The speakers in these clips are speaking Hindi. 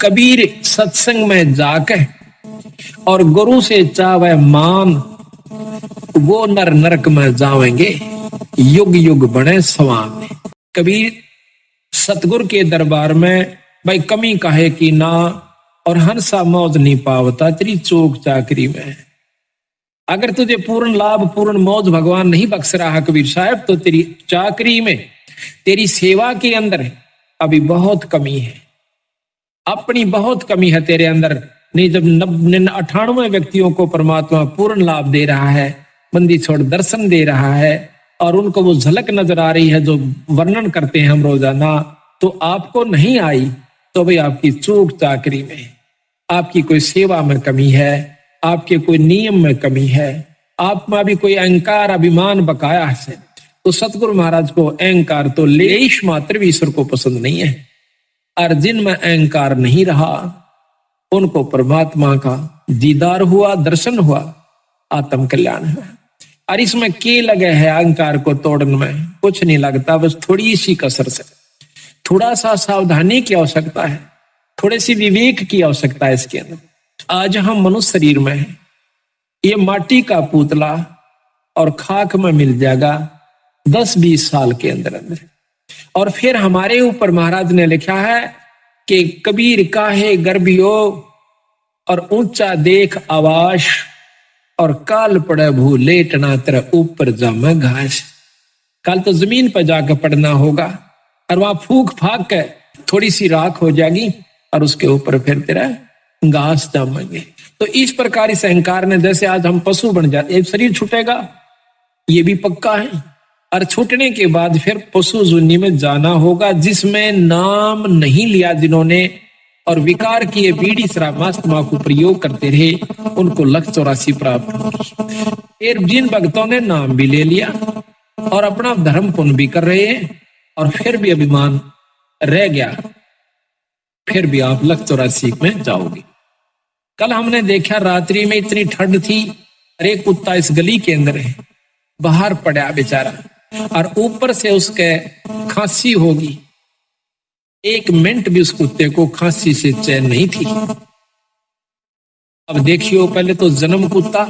कबीर सत्संग में जाके और गुरु से चावे मान, वो नर नरक में जावेंगे, युग युग बने समान। कबीर सतगुरु के दरबार में भाई कमी काहे की ना, और हंसा मौज नहीं पावता तेरी चौक चाकरी में। अगर तुझे पूर्ण लाभ पूर्ण मौज भगवान नहीं बख्श रहा कबीर साहब, तो तेरी चाकरी में, तेरी सेवा के अंदर अभी बहुत कमी है, अपनी बहुत कमी है तेरे अंदर। नहीं, जब 98 व्यक्तियों को परमात्मा पूर्ण लाभ दे रहा है, बंदी छोड़ दर्शन दे रहा है, और उनको वो झलक नजर आ रही है जो वर्णन करते हैं हम रोजाना, तो आपको नहीं आई, तो भाई आपकी चूक चाकरी में, आपकी कोई सेवा में कमी है, आपके कोई नियम में कमी है, आप में भी कोई अहंकार अभिमान बकाया है। तो सतगुरु महाराज को अहंकार तो लेश मात्र भी ईश्वर को पसंद नहीं है, और जिनमें अहंकार नहीं रहा उनको परमात्मा का दीदार हुआ, दर्शन हुआ, आत्म कल्याण हुआ। और इसमें के लगे है अहंकार को तोड़ने में, कुछ नहीं लगता, बस थोड़ी सी कसर से, थोड़ा सा सावधानी की आवश्यकता है, थोड़े सी विवेक की आवश्यकता है इसके अंदर। आज हम मनुष्य शरीर में हैं, ये माटी का पुतला और खाक में मिल जाएगा 10-20 साल के अंदर अंदर। और फिर हमारे ऊपर महाराज ने लिखा है कि कबीर काहे गर्भियो और ऊंचा देख आवास, और काल पड़े भू लेटना तेरा ऊपर जामे घास। कल तो जमीन पर जाकर पड़ना होगा, और वहां फूक फाक के थोड़ी सी राख हो जाएगी, और उसके ऊपर फिर तेरा घास जामेंगे। तो इस प्रकार इस अहंकार ने, जैसे आज हम पशु बन जाते, एक शरीर छूटेगा ये भी पक्का है, और छूटने के बाद फिर पशु जुन्नी में जाना होगा, जिसमें नाम नहीं लिया जिन्होंने, और विकार किए बीड़ी शराब मांस तंबाकू प्रयोग करते रहे, उनको 184 प्राप्त होगी। फिर जिन भक्तों ने नाम भी ले लिया और अपना धर्म पुण्य भी कर रहे हैं, और फिर भी अभिमान रह गया, फिर भी आप 184 में जाओगे। कल हमने देखा रात्रि में इतनी ठंड थी, अरे कुत्ता इस गली के अंदर है, बाहर पड़ा बेचारा, और ऊपर से उसके खांसी होगी, 1 मिनट भी उस कुत्ते को खांसी से चैन नहीं थी। अब देखियो, पहले तो जन्म कुत्ता,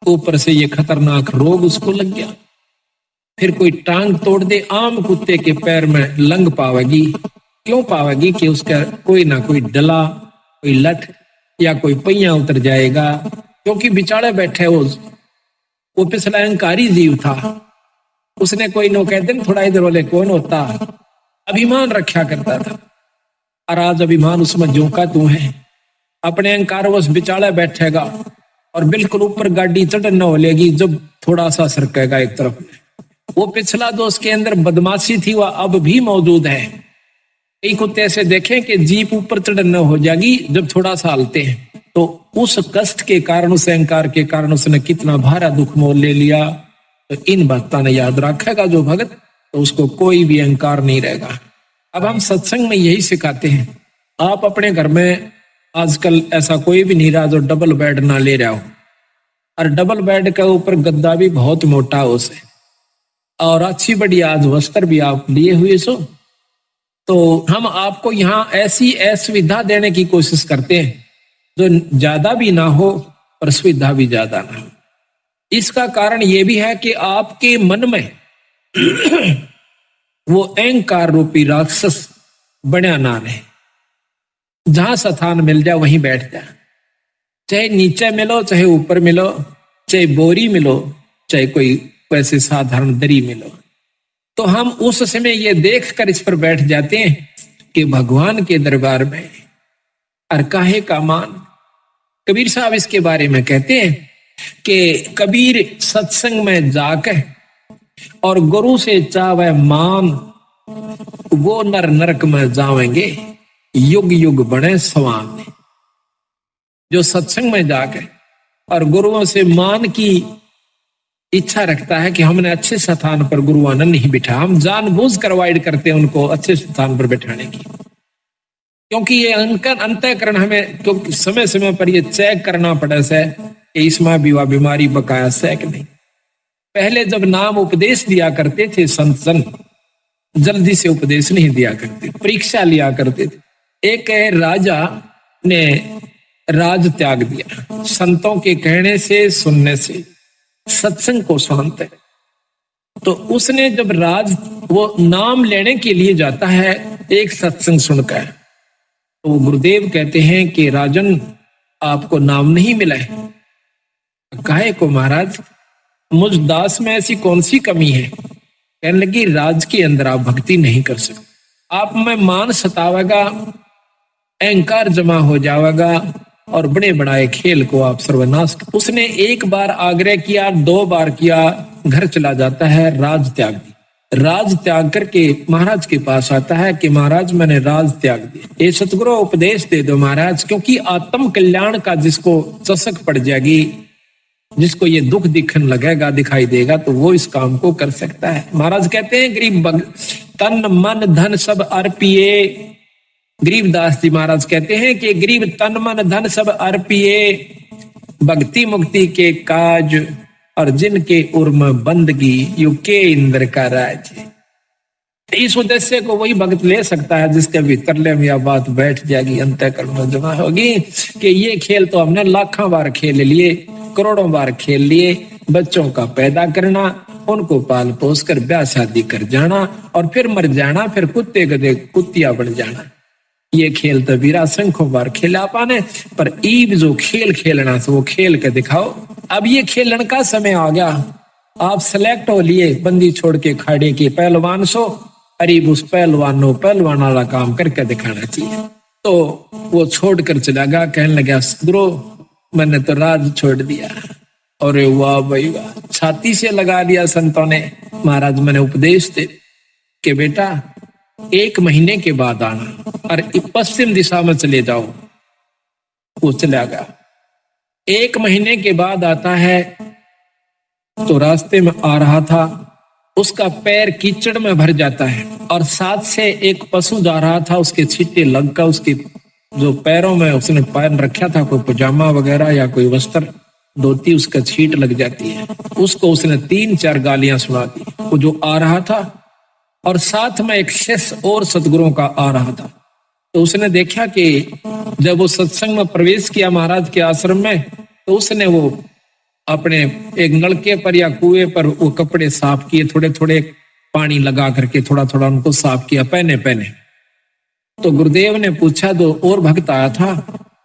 ऊपर से ये खतरनाक रोग उसको लग गया, फिर कोई टांग तोड़ दे, आम कुत्ते के पैर में लंग पावेगी। क्यों पावेगी? कि उसका कोई ना कोई डला, कोई लठ या कोई पहिया उतर जाएगा, क्योंकि बिचारे बैठे वो पिछला अहंकारी जीव था, उसने कोई नो कहते न थोड़ा इधर वाले कौन होता, अभिमान रखा करता था, और आज अभिमान उसमें झोंका तू है, अपने अहंकार वश बिचाड़ा बैठेगा, और बिल्कुल ऊपर गाड़ी चढ़ न हो लेगी जब थोड़ा सा सरकेगा एक तरफ। वो पिछला जो उसके अंदर बदमाशी थी वह अब भी मौजूद है। कई कुत्ते ऐसे देखें कि जीप ऊपर चढ़ न हो जाएगी जब थोड़ा सा हलते हैं, तो उस कष्ट के कारण, उस अहंकार के कारण उसने कितना भारा दुख मोल ले लिया। तो इन बातों ने याद रखेगा जो भगत, तो उसको कोई भी अहंकार नहीं रहेगा। अब हम सत्संग में यही सिखाते हैं, आप अपने घर में आजकल ऐसा कोई भी नहीं रहा जो डबल बेड ना ले रहा हो, और डबल बेड के ऊपर गद्दा भी बहुत मोटा हो से, और अच्छी बड़ी आज वस्त्र भी आप लिए हुए सो, तो हम आपको यहाँ ऐसी असुविधा देने की कोशिश करते हैं जो ज्यादा भी ना हो और सुविधा भी ज्यादा ना हो। इसका कारण यह भी है कि आपके मन में वो अहंकार रूपी राक्षस बना ना रहे, जहां स्थान मिल जाए वहीं बैठ जाए, चाहे नीचे मिलो चाहे ऊपर मिलो, चाहे बोरी मिलो चाहे कोई वैसे साधारण दरी मिलो, तो हम उस समय ये देखकर इस पर बैठ जाते हैं कि भगवान के दरबार में और काहे का मान। कबीर साहब इसके बारे में कहते हैं कि कबीर सत्संग में जाकर और गुरु से चावे मान, वो नर नरक में जावेंगे, युग युग बने समान। जो सत्संग में जाकर और गुरुओं से मान की इच्छा रखता है कि हमने अच्छे स्थान पर गुरु आनंद नहीं बिठा, हम जानबूझ कर अवॉइड करते हैं उनको अच्छे स्थान पर बैठाने की, क्योंकि ये अंतःकरण हमें क्योंकि समय समय पर ये चेक करना पड़े से कि इसमें भी वह बीमारी बकाया से कि नहीं। पहले जब नाम उपदेश दिया करते थे संत जन, जल्दी से उपदेश नहीं दिया करते, परीक्षा लिया करते थे। एक राजा ने राज त्याग दिया, संतों के कहने से सुनने से, सत्संग को शांत है। तो उसने जब राज वो नाम लेने के लिए जाता है एक सत्संग सुनकर, तो गुरुदेव कहते हैं कि राजन आपको नाम नहीं मिला है। काहे को महाराज, मुझ दास में ऐसी कौन सी कमी है? कहने लगी राज के अंदर आप भक्ति नहीं कर सकते, आप में मान सतावेगा, अहंकार जमा हो जाएगा और बड़े बनाए खेल को आप सर्वनाश। उसने एक बार आग्रह किया, 2 बार किया, घर चला जाता है, राज त्याग दी। राज त्याग करके महाराज के पास आता है कि महाराज मैंने राज त्याग दिया, ये सतगुरु उपदेश दे दो महाराज, क्योंकि आत्म कल्याण का जिसको चसक पड़ जाएगी, जिसको ये दुख दिखने लगेगा, दिखाई देगा, तो वो इस काम को कर सकता है। महाराज कहते हैं गरीब तन मन धन सब अर्पिए, गरीबदास जी महाराज कहते हैं कि गरीब तन मन धन सब अर्पिए, भक्ति मुक्ति के काज और जिनके उर्म बंदगी, यू के इंद्र का राज। इस उद्देश्य को वही भक्त ले सकता है जिसके भीतर में यह बात बैठ जाएगी, अंतःकरण में जमा होगी कि ये खेल तो हमने लाखों बार खेल लिए, करोड़ों बार खेल लिए। बच्चों का पैदा करना, उनको पाल पोस कर ब्याह शादी कर जाना और फिर मर जाना, फिर कुत्ते गधे कुत्तिया बन जाना, ये खेल तो वीरा संख्यों बार खेला पाने। पर ईब जो खेल खेलना से वो खेल के दिखाओ। अब ये खेलने का समय आ गया, आप सिलेक्ट हो लिए, बंदी छोड़ के खाड़े के पहलवान सो, अरीब उस पहलवान पहलवान वाला काम करके दिखाना चाहिए। तो वो छोड़ कर चला गया, कहने लगा सदगुरु मैंने तो राज छोड़ दिया। अरे वाह भाई वाह, छाती से लगा लिया संतों ने। महाराज मैंने उपदेश दे कि बेटा 1 महीने के बाद आना और पश्चिम दिशा में चले जाओ। वो चला गया, 1 महीने के बाद आता है तो रास्ते में आ रहा था, उसका पैर कीचड़ में भर जाता है और साथ से एक पशु जा रहा था, उसके छींटे लग कर उसके जो पैरों में उसने पहन रखा था कोई पजामा वगैरह या कोई वस्त्र धोती, उसका छींट लग जाती है। उसको उसने 3-4 गालियां सुना दी। वो जो आ रहा था और साथ में एक शिष्य और सतगुरुओं का आ रहा था, तो उसने देखा कि जब वो सत्संग में प्रवेश किया महाराज के आश्रम में, तो उसने वो अपने एक नलके पर या कुएं पर वो कपड़े साफ किए, थोड़े थोड़े पानी लगा करके थोड़ा थोड़ा उनको साफ किया, पहने पहने। तो गुरुदेव ने पूछा, दो और भक्त आया था,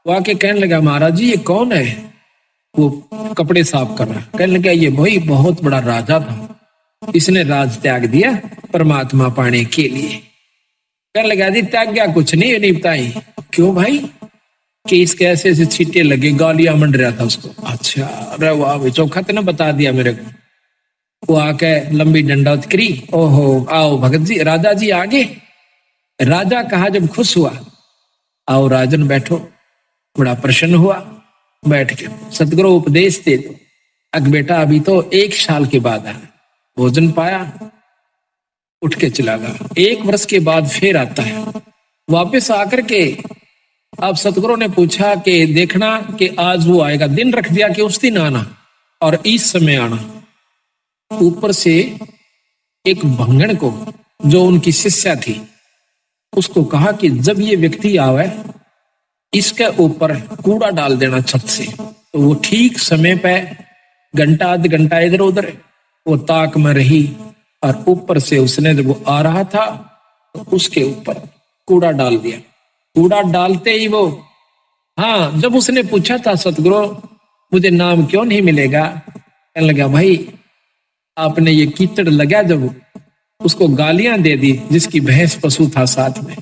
वो आके कहने लगा महाराज जी ये कौन है? वो कपड़े साफ कर रहा। कहने लगा ये भाई बहुत बड़ा राजा था, इसने राज त्याग दिया परमात्मा पाने के लिए। कहने लगा जी त्याग गया कुछ नहीं, नहीं बताई। क्यों भाई? कि इसके ऐसे ऐसे छींटे लगे, गालियां मंड रहा था उसको। अच्छा, अरे वाह भाई, चौखा ने बता दिया मेरे को। वो आके लंबी डंडौत करी, ओहो आओ भगत जी, राजा जी आगे। राजा कहा जब खुश हुआ, आओ राजन बैठो। बड़ा प्रसन्न हुआ, बैठ के सतगुरु उपदेश दे दो। अग बेटा अभी तो 1 साल के बाद आया, भोजन पाया, उठ के चला गया। 1 वर्ष के बाद फिर आता है, वापस आकर के अब सतगुरु ने पूछा कि देखना कि आज वो आएगा, दिन रख दिया कि उस दिन आना और इस समय आना। ऊपर से एक भंगण को जो उनकी शिष्या थी उसको कहा कि जब ये व्यक्ति आवे इसके ऊपर कूड़ा डाल देना छत से। तो वो ठीक समय पे घंटा आध घंटा इधर उधर वो ताक में रही और ऊपर से उसने जब वो आ रहा था तो उसके ऊपर कूड़ा डाल दिया। कूड़ा डालते ही वो, हाँ, जब उसने पूछा था सतगुरु मुझे नाम क्यों नहीं मिलेगा, कहने लगा भाई आपने ये कीचड़ लगा, जब उसको गालियां दे दी जिसकी भैंस पशु था साथ में।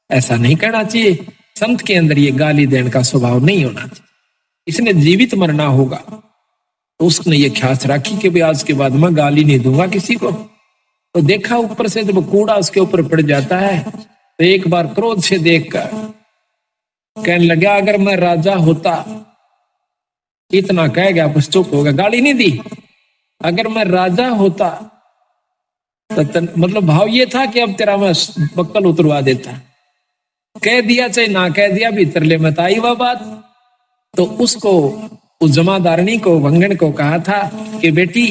ऐसा नहीं करना चाहिए, संत के अंदर ये गाली देने का स्वभाव नहीं होना चाहिए। इसने जीवित मरना होगा, तो उसने ये ख्यास रखी कि भाई आज के बाद मैं गाली नहीं दूंगा किसी को। तो देखा ऊपर से जब कूड़ा उसके ऊपर पड़ जाता है तो एक बार क्रोध से देखकर कहने लगा अगर मैं राजा होता, इतना कह गया बस चुप हो गया, गाली नहीं दी। अगर मैं राजा होता तो मतलब भाव ये था कि अब तेरा मैं बक्कल उतरवा देता। कह दिया चाहे ना कह दिया, भीतर ले मत आई वह बात। तो उसको उस जमादारनी को भंगण को कहा था कि बेटी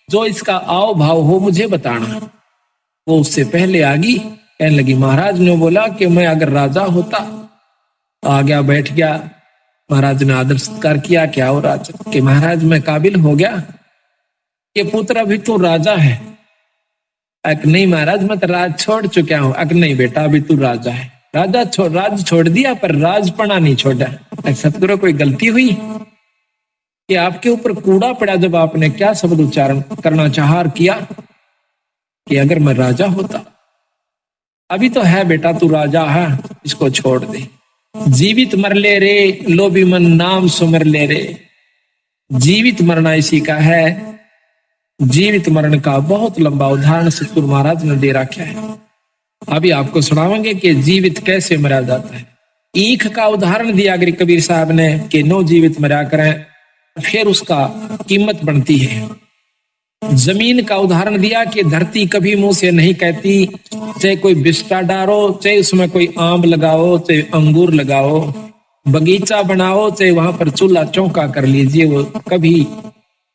जो इसका आओ भाव हो मुझे बताना। वो उससे पहले आ गई, कहने लगी। महाराज ने बोला कि मैं अगर राजा होता, आ गया, बैठ गया। महाराज ने आदर सत्कार किया। क्या हो राजा? कि महाराज मैं काबिल हो गया कि पुत्र अभी तू राजा है। अक नहीं महाराज, मैं तो राज छोड़ चुका हूं। अक नहीं बेटा, अभी तू राजा है। राज छोड़ दिया पर राजपना नहीं छोड़ा। सतगुरु कोई गलती हुई कि आपके ऊपर कूड़ा पड़ा जब आपने क्या शब्द उच्चारण करना चाहा किया कि अगर मैं राजा होता। अभी तो है बेटा, तू राजा है, इसको छोड़ दे। जीवित मर ले रे लोभी मन नाम सुमर ले रे। जीवित मरना इसी का है। जीवित मरण का बहुत लंबा उदाहरण सतगुरु महाराज ने दे रखा है। अभी आपको सुनावेंगे कि जीवित कैसे मरा जाता है। ईख का उदाहरण दिया गिरी कबीर साहब ने कि नो जीवित मरा करें, फिर उसका कीमत बनती है। जमीन का उदाहरण दिया कि धरती कभी मुंह से नहीं कहती। चाहे कोई बिस्टा डालो, चाहे उसमें कोई आम लगाओ, चाहे अंगूर लगाओ, बगीचा बनाओ, चाहे वहां पर चूल्हा चौका कर लीजिए, वो कभी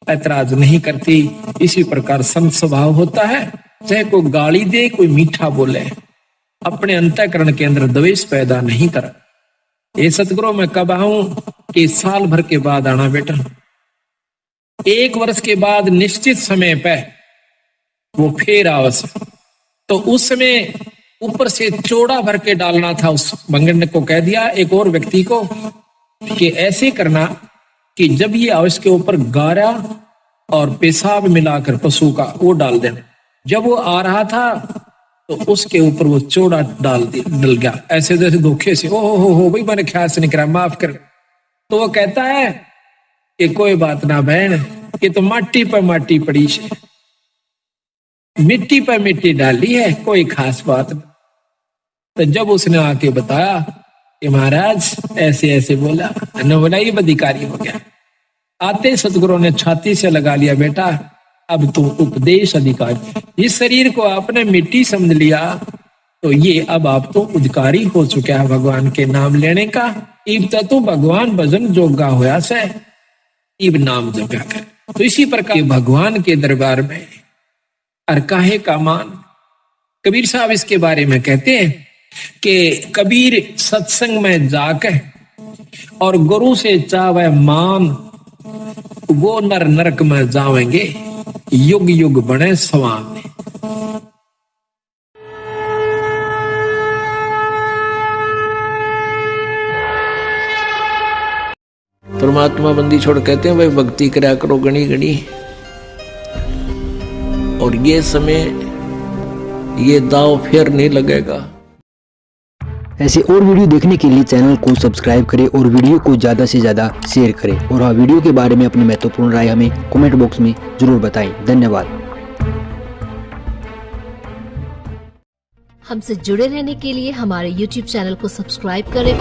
ऐतराज नहीं करती। इसी प्रकार संत स्वभाव होता है। चाहे कोई गाली दे, कोई मीठा बोले, अपने अंतःकरण के अंदर द्वेष पैदा नहीं कर। ये सतगुरु मैं कब आऊं कि साल भर के बाद आना बेटा। 1 वर्ष के बाद निश्चित समय पे वो फिर आवस। तो उस समय ऊपर से चौड़ा भर के डालना था। उस बंगड़ को कह दिया एक और व्यक्ति को कि ऐसे करना कि जब ये आवस के ऊपर गारा और पेशाब मिलाकर पशु का वो डाल देना। जब वो आ रहा था तो उसके ऊपर वो चौड़ा डल गया, ऐसे जैसे धोखे से। ओ हो भाई, मैंने ख्याल से नहीं करा, माफ कर। तो वो कहता है कि कोई बात ना बहन, ये तो माटी पर माटी पड़ी है, मिट्टी पर मिट्टी डाली है, कोई खास बात नहीं। तो जब उसने आके बताया कि महाराज ऐसे ऐसे बोला, बोला ये अधिकारी हो गया। आते सतगुरु ने छाती से लगा लिया, बेटा अब तुम उपदेश अधिकारी। इस शरीर को आपने मिट्टी समझ लिया तो ये अब आप तो अधिकारी हो चुका है भगवान के नाम लेने का। इब तू भगवान भजन जोगा होया से, इब नाम जपा कर। तो इसी प्रकार भगवान के दरबार में और काहे का मान। कबीर साहब इसके बारे में कहते हैं कि कबीर सत्संग में जाकर और गुरु से चावे मान, वो नर नरक में जावेंगे, युग युग बने स्वामी। परमात्मा बंदी छोड़ कहते हैं भाई भक्ति करा करो गणी गणी। और ये समय ये दाव फिर नहीं लगेगा। ऐसे और वीडियो देखने के लिए चैनल को सब्सक्राइब करें और वीडियो को ज़्यादा से ज़्यादा शेयर करें। और हाँ, वीडियो के बारे में अपनी महत्वपूर्ण राय हमें कमेंट बॉक्स में जरूर बताएं। धन्यवाद। हमसे जुड़े रहने के लिए हमारे YouTube चैनल को सब्सक्राइब करें